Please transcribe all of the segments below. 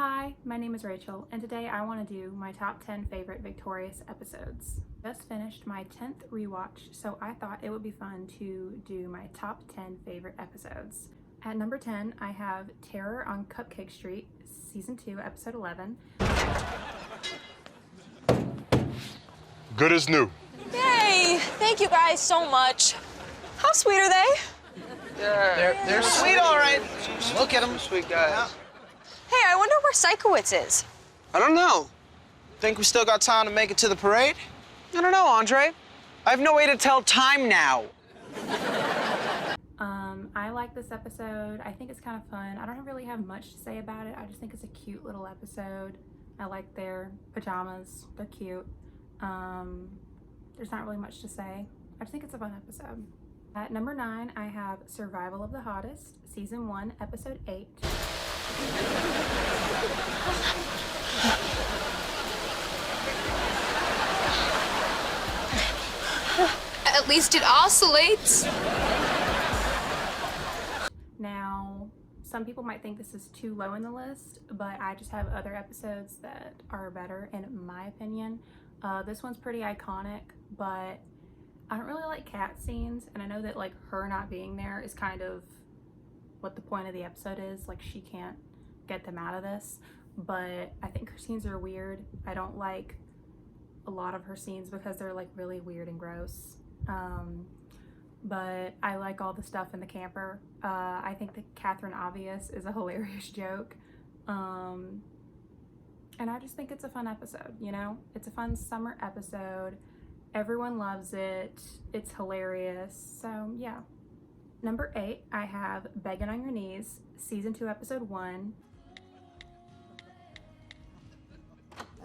Hi, my name is Rachel, and today I want to do my top 10 favorite Victorious episodes. Just finished my 10th rewatch, so I thought it would be fun to do my top 10 favorite episodes. At number 10, I have Terror on Cupcake Street, Season 2, Episode 11. Good as new. Yay! Thank you guys so much. How sweet are they? They're sweet, all right. Look at them. Sweet guys. Hey, I wonder where Sikowitz is. I don't know. Think we still got time to make it to the parade? I don't know, Andre. I have no way to tell time now. I like this episode. I think it's kind of fun. I don't really have much to say about it. I just think it's a cute little episode. I like their pajamas. They're cute. There's not really much to say. I just think it's a fun episode. At number 9, I have Survival of the Hottest, Season 1, Episode 8. At least it oscillates. Now, some people might think this is too low in the list, but I just have other episodes that are better in my opinion. This one's pretty iconic, but I don't really like cat scenes, and I know that like her not being there is kind of what the point of the episode is. Like, she can't get them out of this, but I think her scenes are weird. I don't like a lot of her scenes because they're like really weird and gross. But I like all the stuff in the camper. I think that Catherine Obvious is a hilarious joke. And I just think it's a fun episode, you know? It's a fun summer episode. Everyone loves it. It's hilarious. So, yeah. Number 8, I have Begging on Your Knees, Season 2, Episode 1.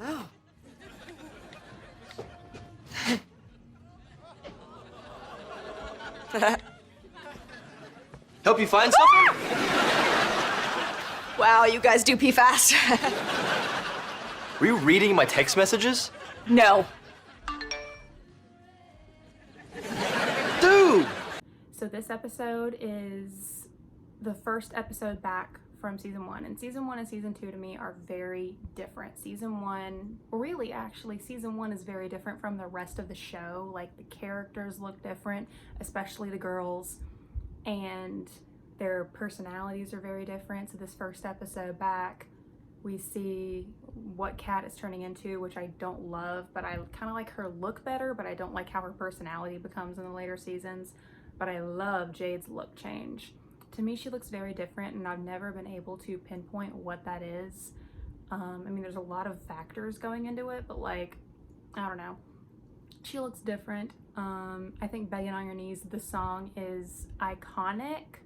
Oh. Help you find something? Wow, you guys do pee fast. Were you reading my text messages? No. Dude! So this episode is the first episode back from Season 1. And Season 1 and Season 2 to me are very different. Season 1 is very different from the rest of the show. Like, the characters look different, especially the girls, and their personalities are very different. So this first episode back, we see what Kat is turning into, which I don't love, but I kind of like her look better, but I don't like how her personality becomes in the later seasons. But I love Jade's look change. To me, she looks very different, and I've never been able to pinpoint what that is. I mean, there's a lot of factors going into it, but like, I don't know. She looks different. I think Begging on Your Knees, the song is iconic.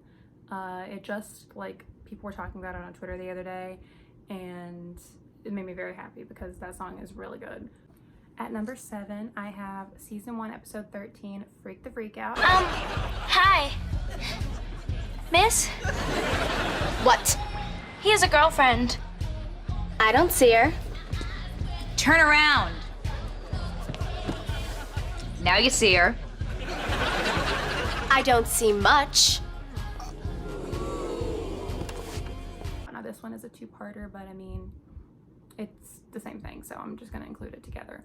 It just, like, people were talking about it on Twitter the other day, and it made me very happy because that song is really good. At number 7, I have Season 1, Episode 13, Freak the Freak Out. Hi. Miss? What? He has a girlfriend. I don't see her. Turn around. Now you see her. I don't see much. Now this one is a two-parter, but I mean, it's the same thing, so I'm just gonna include it together.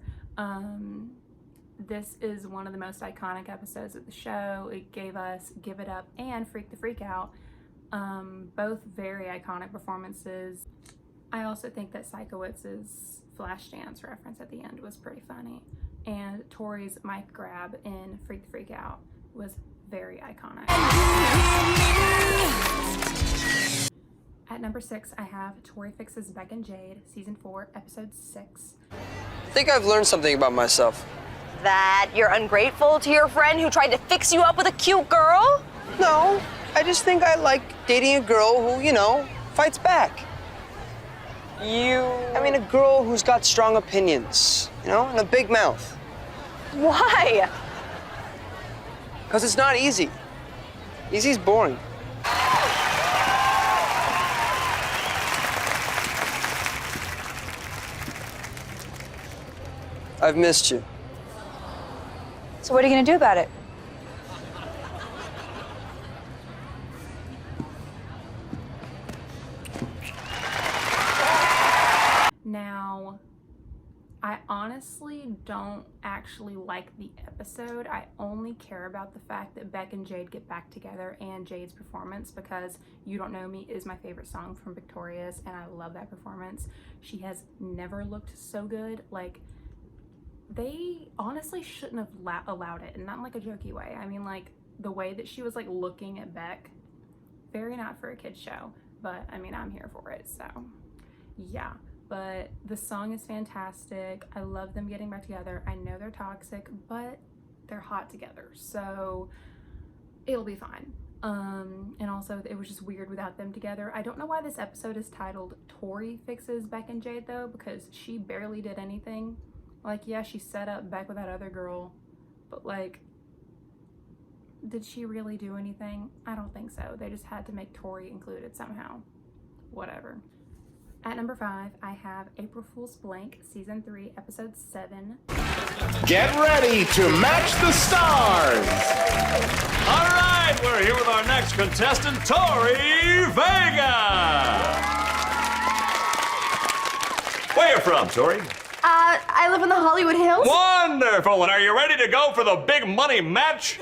This is one of the most iconic episodes of the show. It gave us Give It Up and Freak the Freak Out, both very iconic performances. I also think that Sikowitz's Flashdance reference at the end was pretty funny, and Tori's mic grab in Freak the Freak Out was very iconic. At number 6, I have Tori Fixes Beck and Jade, Season 4, Episode 6. I think I've learned something about myself. That you're ungrateful to your friend who tried to fix you up with a cute girl? No, I just think I like dating a girl who, you know, fights back. I mean, a girl who's got strong opinions, you know, and a big mouth. Why? Because it's not easy. Easy's boring. I've missed you. So what are you gonna do about it? I honestly don't actually like the episode. I only care about the fact that Beck and Jade get back together and Jade's performance, because You Don't Know Me is my favorite song from Victorious and I love that performance. She has never looked so good. Like, they honestly shouldn't have allowed it, and not in like a jokey way. I mean, like, the way that she was like looking at Beck, very not for a kid's show, but I mean, I'm here for it, so yeah. But the song is fantastic. I love them getting back together. I know they're toxic, but they're hot together, so it'll be fine. And also, it was just weird without them together. I don't know why this episode is titled Tori Fixes Beck and Jade though, because she barely did anything. Like, yeah, she set up Beck with that other girl, but like, did she really do anything? I don't think so. They just had to make Tori included somehow. Whatever. At number 5, I have April Fool's Blank, Season 3, Episode 7. Get ready to match the stars! All right, we're here with our next contestant, Tori Vega! Where you from, Tori? I live in the Hollywood Hills. Wonderful, and are you ready to go for the big money match?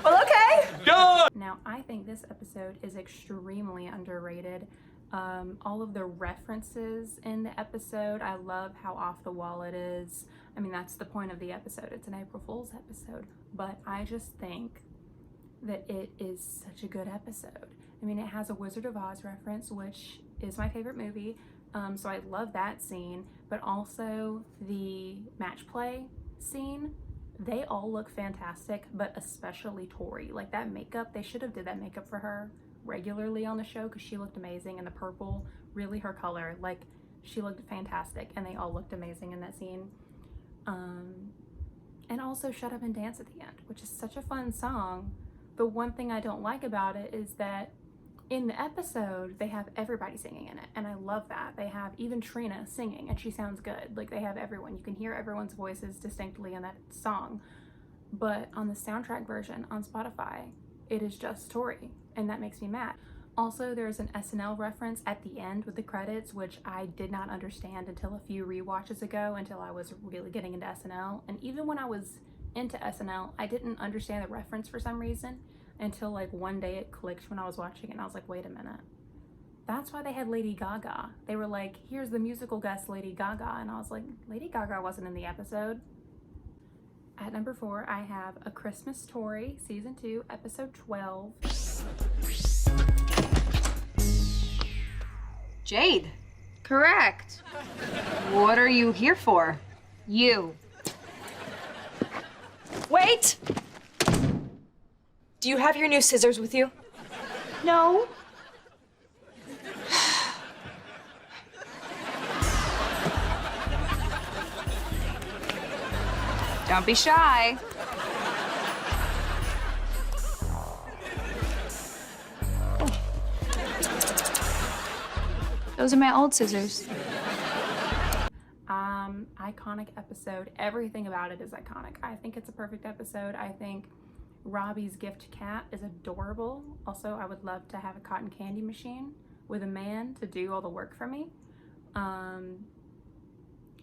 Well, okay. Good! Now, I think this episode is extremely underrated. All of the references in the episode, I love how off the wall it is. I mean, that's the point of the episode. It's an April Fool's episode. But I just think that it is such a good episode. I mean, it has a Wizard of Oz reference, which is my favorite movie. So I love that scene. But also the match play scene. They all look fantastic, but especially Tori. Like, that makeup, they should have did that makeup for her regularly on the show, because she looked amazing, and the purple, really her color, like, she looked fantastic, and they all looked amazing in that scene. And also Shut Up and Dance at the end, which is such a fun song. The one thing I don't like about it is that in the episode they have everybody singing in it, and I love that. They have even Trina singing, and she sounds good. Like, they have everyone, you can hear everyone's voices distinctly in that song. But on the soundtrack version on Spotify, it is just Tori, and that makes me mad. Also, there's an SNL reference at the end with the credits, which I did not understand until a few rewatches ago, until I was really getting into SNL. And even when I was into SNL, I didn't understand the reference for some reason until like one day it clicked when I was watching it, and I was like, wait a minute. That's why they had Lady Gaga. They were like, here's the musical guest Lady Gaga, and I was like, Lady Gaga wasn't in the episode. At number 4, I have A Christmas Story, Season 2, Episode 12. Jade. Correct. What are you here for? You. Wait! Do you have your new scissors with you? No. Don't be shy. Those are my old scissors. Iconic episode. Everything about it is iconic. I think it's a perfect episode. I think Robbie's gift to Kat is adorable. Also, I would love to have a cotton candy machine with a man to do all the work for me.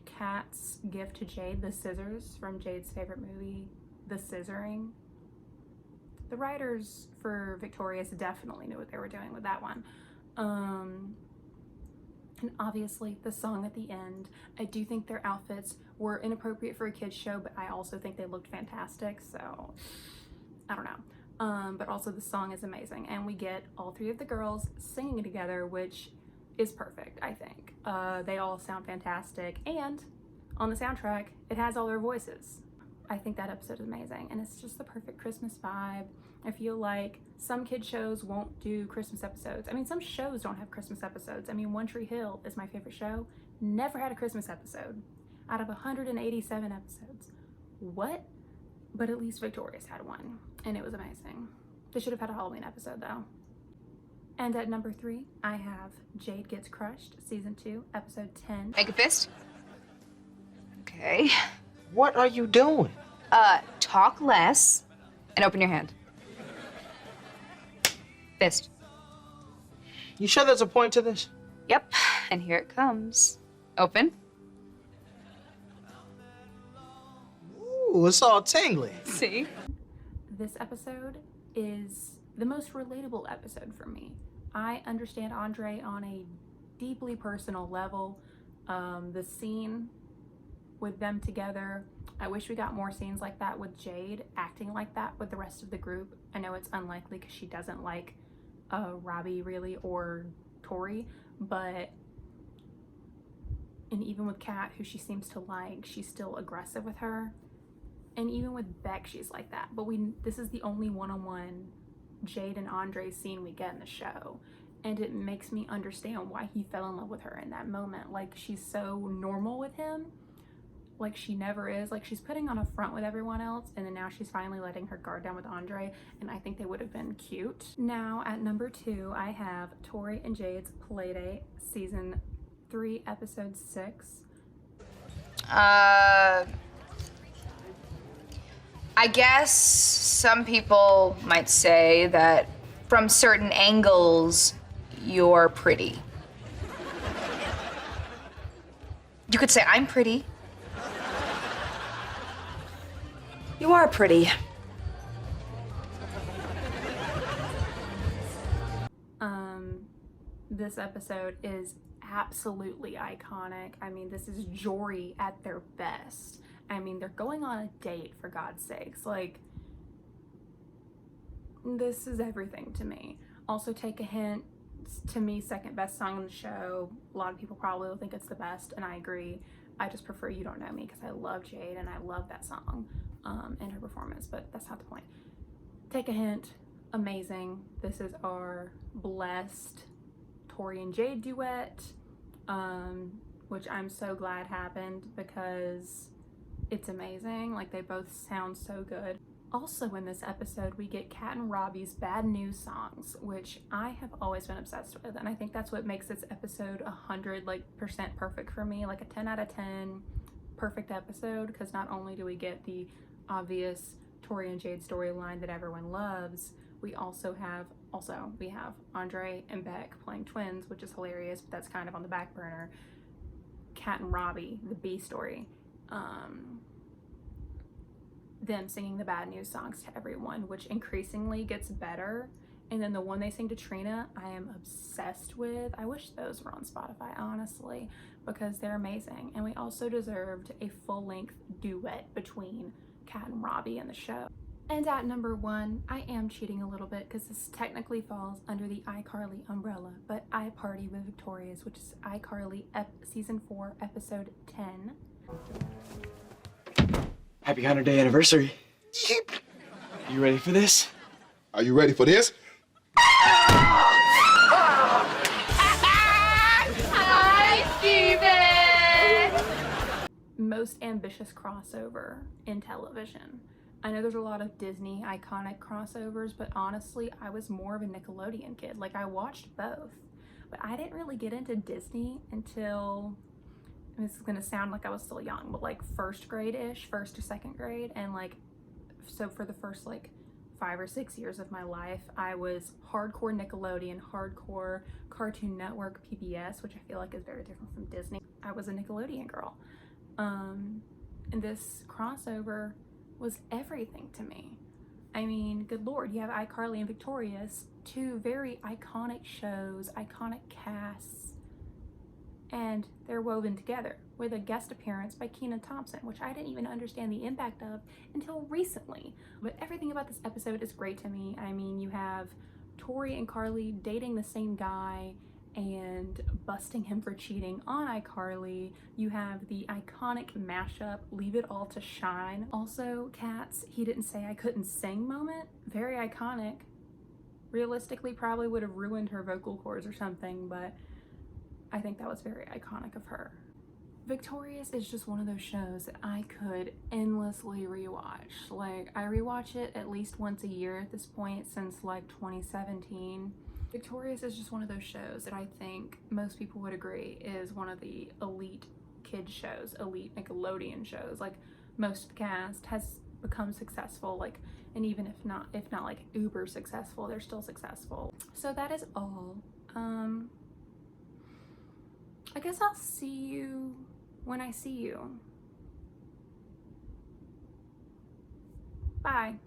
Kat's gift to Jade, the scissors from Jade's favorite movie, The Scissoring. The writers for Victorious definitely knew what they were doing with that one. And obviously the song at the end. I do think their outfits were inappropriate for a kid's show, but I also think they looked fantastic, so I don't know. But also the song is amazing, and we get all 3 of the girls singing together, which is perfect, I think. They all sound fantastic, and on the soundtrack, it has all their voices. I think that episode is amazing, and it's just the perfect Christmas vibe. I feel like some kid shows won't do Christmas episodes. I mean, some shows don't have Christmas episodes. I mean, One Tree Hill is my favorite show. Never had a Christmas episode out of 187 episodes. What? But at least Victorious had one, and it was amazing. They should have had a Halloween episode, though. And at number 3, I have Jade Gets Crushed, Season 2, Episode 10. Make a fist. Okay. What are you doing? Talk less and open your hand. Fist. You sure there's a point to this? Yep, and here it comes. Open. Ooh, it's all tingly. See? This episode is the most relatable episode for me. I understand Andre on a deeply personal level. The scene with them together, I wish we got more scenes like that with Jade acting like that with the rest of the group. I know it's unlikely because she doesn't like Robbie really, or Tori, and even with Kat, who she seems to like, she's still aggressive with her. And even with Beck, she's like that. But this is the only one-on-one Jade and Andre scene we get in the show. And it makes me understand why he fell in love with her in that moment. Like, she's so normal with him. Like, she never is. Like, she's putting on a front with everyone else, and then now she's finally letting her guard down with Andre, and I think they would have been cute. Now, at number 2, I have Tori and Jade's Playdate, Season 3, Episode 6. I guess some people might say that from certain angles, you're pretty. You could say I'm pretty. You are pretty. This episode is absolutely iconic. I mean, this is Jory at their best. I mean, they're going on a date, for God's sakes. Like, this is everything to me. Also, Take a Hint, to me, second best song on the show. A lot of people probably will think it's the best, and I agree. I just prefer You Don't Know Me because I love Jade and I love that song and her performance, but that's not the point. Take a Hint, amazing. This is our blessed Tori and Jade duet, which I'm so glad happened because it's amazing. Like, they both sound so good. Also in this episode, we get Kat and Robbie's Bad News songs, which I have always been obsessed with, and I think that's what makes this episode 100% perfect for me, like a 10 out of 10 perfect episode, because not only do we get the obvious Tori and Jade storyline that everyone loves, we have Andre and Beck playing twins, which is hilarious, but that's kind of on the back burner. Kat and Robbie, the B story. Them singing the Bad News songs to everyone, which increasingly gets better. And then the one they sing to Trina, I am obsessed with. I wish those were on Spotify, honestly, because they're amazing. And we also deserved a full-length duet between Kat and Robbie in the show. And at number 1, I am cheating a little bit because this technically falls under the iCarly umbrella, but I Party with Victorious, which is iCarly Season 4, Episode 10. Happy 100-day anniversary. You ready for this? Are you ready for this? Hi, Steven! Most ambitious crossover in television. I know there's a lot of Disney iconic crossovers, but honestly, I was more of a Nickelodeon kid. Like, I watched both, but I didn't really get into Disney until, and this is gonna sound like I was still young, but like first grade-ish, first or second grade. And like, so for the first like 5 or 6 years of my life, I was hardcore Nickelodeon, hardcore Cartoon Network, PBS, which I feel like is very different from Disney. I was a Nickelodeon girl. And this crossover was everything to me. I mean, good Lord, you have iCarly and Victorious, 2 very iconic shows, iconic casts, and they're woven together with a guest appearance by Kenan Thompson, which I didn't even understand the impact of until recently. But everything about this episode is great to me. I mean, you have Tori and Carly dating the same guy and busting him for cheating on iCarly. You have the iconic mashup, Leave It All to Shine. Also, Kat's He Didn't Say I Couldn't Sing moment, very iconic. Realistically, probably would have ruined her vocal cords or something, but I think that was very iconic of her. Victorious is just one of those shows that I could endlessly rewatch. Like, I rewatch it at least once a year at this point since like 2017. Victorious is just one of those shows that I think most people would agree is one of the elite kids shows, elite Nickelodeon shows. Like, most cast has become successful, like, and even if not like uber successful, they're still successful. So that is all. I guess I'll see you when I see you. Bye.